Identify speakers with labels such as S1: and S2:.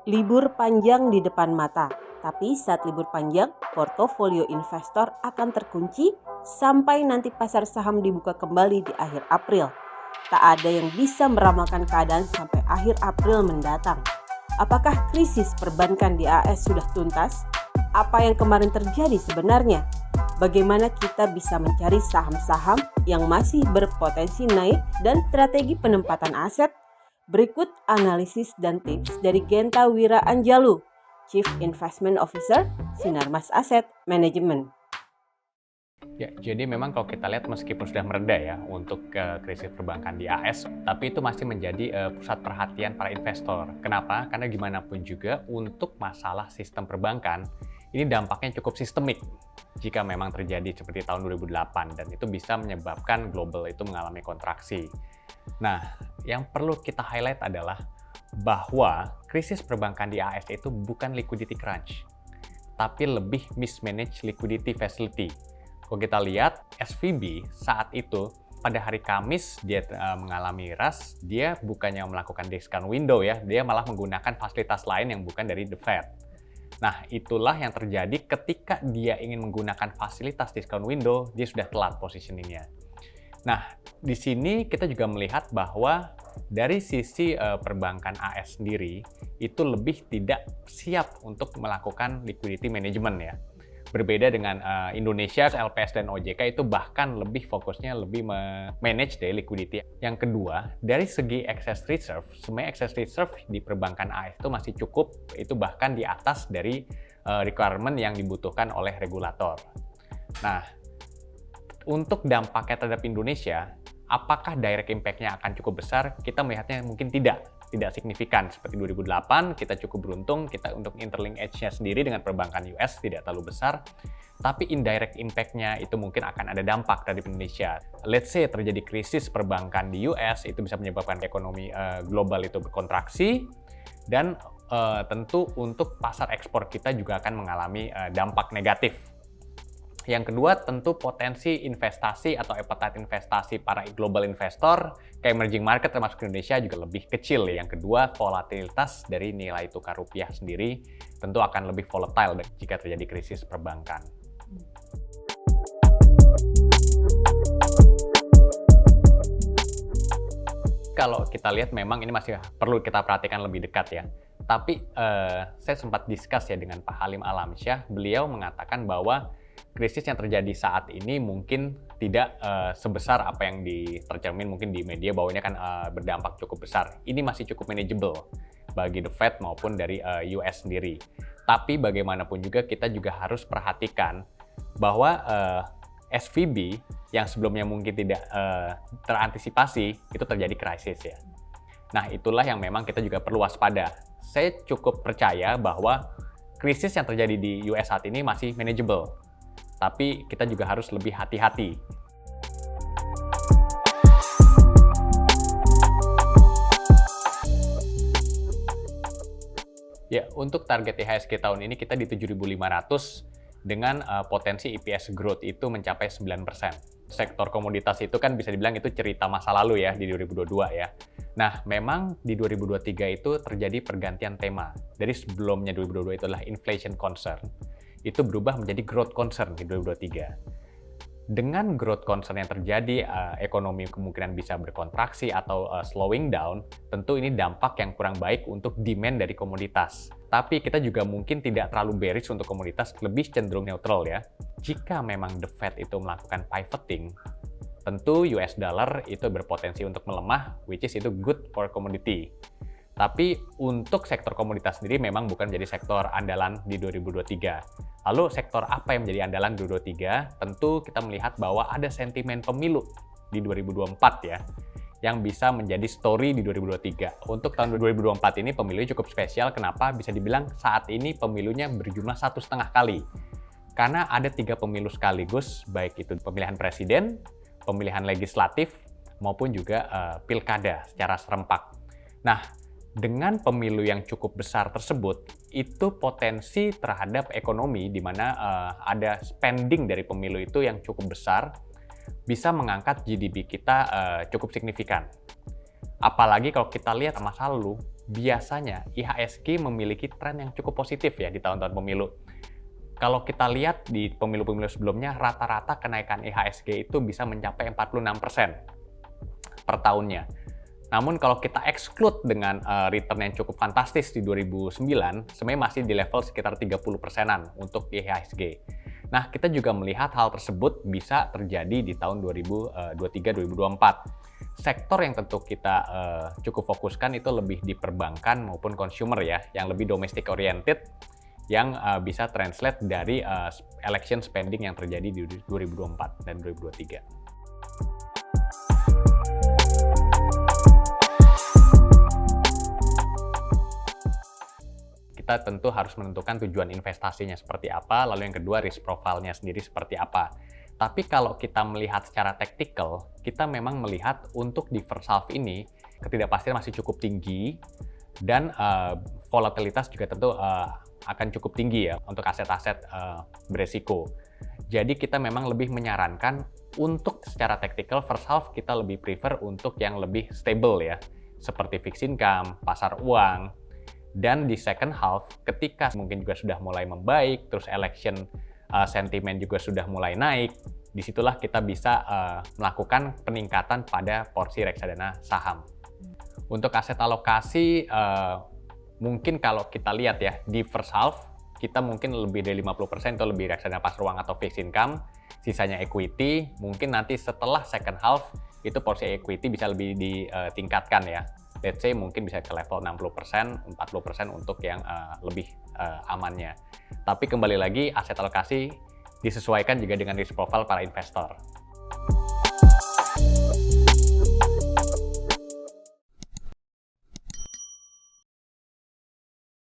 S1: Libur panjang di depan mata, tapi saat libur panjang, portofolio investor akan terkunci sampai nanti pasar saham dibuka kembali di akhir April. Tak ada yang bisa meramalkan keadaan sampai akhir April mendatang. Apakah krisis perbankan di AS sudah tuntas? Apa yang kemarin terjadi sebenarnya? Bagaimana kita bisa mencari saham-saham yang masih berpotensi naik dan strategi penempatan aset? Berikut analisis dan tips dari Genta Wira Anjalu, Chief Investment Officer, Sinarmas Asset Management.
S2: Ya, jadi memang kalau kita lihat meskipun sudah mereda ya untuk krisis perbankan di AS, tapi itu masih menjadi pusat perhatian para investor. Kenapa? Karena gimana pun juga untuk masalah sistem perbankan, ini dampaknya cukup sistemik jika memang terjadi seperti tahun 2008 dan itu bisa menyebabkan global itu mengalami kontraksi. Nah, yang perlu kita highlight adalah bahwa krisis perbankan di AS itu bukan liquidity crunch, tapi lebih mismanaged liquidity facility. Kalau kita lihat SVB saat itu pada hari Kamis dia mengalami rush, dia bukannya melakukan discount window ya, dia malah menggunakan fasilitas lain yang bukan dari the Fed. Nah, itulah yang terjadi ketika dia ingin menggunakan fasilitas discount window, dia sudah telat positioningnya. Nah, di sini kita juga melihat bahwa dari sisi perbankan AS sendiri itu lebih tidak siap untuk melakukan liquidity management ya. Berbeda dengan Indonesia, LPS dan OJK itu bahkan lebih fokusnya lebih manage dari liquidity. Yang kedua, dari segi excess reserve, sebenarnya excess reserve di perbankan AS itu masih cukup, itu bahkan di atas dari requirement yang dibutuhkan oleh regulator. Nah, untuk dampaknya terhadap Indonesia, apakah direct impact-nya akan cukup besar? Kita melihatnya mungkin tidak signifikan. Seperti 2008, kita cukup beruntung, kita untuk interlink edge-nya sendiri dengan perbankan US tidak terlalu besar, tapi indirect impact-nya itu mungkin akan ada dampak dari Indonesia. Let's say terjadi krisis perbankan di US, itu bisa menyebabkan ekonomi global itu berkontraksi, dan tentu untuk pasar ekspor kita juga akan mengalami dampak negatif. Yang kedua, tentu potensi investasi atau appetite investasi para global investor ke emerging market termasuk Indonesia juga lebih kecil. Yang kedua, volatilitas dari nilai tukar rupiah sendiri tentu akan lebih volatile jika terjadi krisis perbankan. Kalau kita lihat memang ini masih perlu kita perhatikan lebih dekat ya. Tapi saya sempat discuss ya dengan Pak Halim Alamsyah, beliau mengatakan bahwa krisis yang terjadi saat ini mungkin tidak sebesar apa yang tercermin mungkin di media bahwa ini akan berdampak cukup besar. Ini masih cukup manageable bagi the Fed maupun dari US sendiri. Tapi bagaimanapun juga kita juga harus perhatikan bahwa SVB yang sebelumnya mungkin tidak terantisipasi itu terjadi krisis ya. Nah, itulah yang memang kita juga perlu waspada. Saya cukup percaya bahwa krisis yang terjadi di US saat ini masih manageable. Tapi kita juga harus lebih hati-hati. Ya, untuk target IHSG tahun ini kita di 7.500 dengan potensi EPS growth itu mencapai 9%. Sektor komoditas itu kan bisa dibilang itu cerita masa lalu ya di 2022 ya. Nah, memang di 2023 itu terjadi pergantian tema. Dari sebelumnya 2022 itu adalah inflation concern, itu berubah menjadi growth concern di 2023. Dengan growth concern yang terjadi, ekonomi kemungkinan bisa berkontraksi atau slowing down, tentu ini dampak yang kurang baik untuk demand dari komoditas. Tapi kita juga mungkin tidak terlalu bearish untuk komoditas, lebih cenderung neutral ya. Jika memang the Fed itu melakukan pivoting, tentu US dollar itu berpotensi untuk melemah, which is itu good for commodity. Tapi untuk sektor komoditas sendiri memang bukan menjadi sektor andalan di 2023. Lalu sektor apa yang menjadi andalan 2023? Tentu kita melihat bahwa ada sentimen pemilu di 2024 ya, yang bisa menjadi story di 2023. Untuk tahun 2024 ini pemilunya cukup spesial. Kenapa? Bisa dibilang saat ini pemilunya berjumlah 1,5 kali. Karena ada 3 pemilu sekaligus, baik itu pemilihan presiden, pemilihan legislatif, maupun juga pilkada secara serempak. Nah, dengan pemilu yang cukup besar tersebut, itu potensi terhadap ekonomi di mana ada spending dari pemilu itu yang cukup besar, bisa mengangkat GDP kita cukup signifikan. Apalagi kalau kita lihat masa lalu, biasanya IHSG memiliki tren yang cukup positif ya di tahun-tahun pemilu. Kalau kita lihat di pemilu-pemilu sebelumnya, rata-rata kenaikan IHSG itu bisa mencapai 46% per tahunnya. Namun kalau kita exclude dengan return yang cukup fantastis di 2009, sebenarnya masih di level sekitar 30%-an untuk IHSG. Nah, kita juga melihat hal tersebut bisa terjadi di tahun 2023-2024. Sektor yang tentu kita cukup fokuskan itu lebih di perbankan maupun consumer ya, yang lebih domestic oriented, yang bisa translate dari election spending yang terjadi di 2024 dan 2023. Kita tentu harus menentukan tujuan investasinya seperti apa, lalu yang kedua risk profile-nya sendiri seperti apa. Tapi kalau kita melihat secara taktikal, kita memang melihat untuk di first half ini ketidakpastian masih cukup tinggi dan volatilitas juga tentu akan cukup tinggi ya untuk aset-aset beresiko. Jadi kita memang lebih menyarankan untuk secara taktikal first half kita lebih prefer untuk yang lebih stable ya, seperti fixed income, pasar uang. Dan di second half, ketika mungkin juga sudah mulai membaik, terus election sentimen juga sudah mulai naik, disitulah kita bisa melakukan peningkatan pada porsi reksadana saham. Untuk aset alokasi, mungkin kalau kita lihat ya, di first half, kita mungkin lebih dari 50% itu lebih reksadana pasar uang atau fixed income, sisanya equity, mungkin nanti setelah second half, itu porsi equity bisa lebih ditingkatkan ya. Let's say mungkin bisa ke level 60%, 40% untuk yang lebih amannya. Tapi kembali lagi, aset alokasi disesuaikan juga dengan risk profile para investor.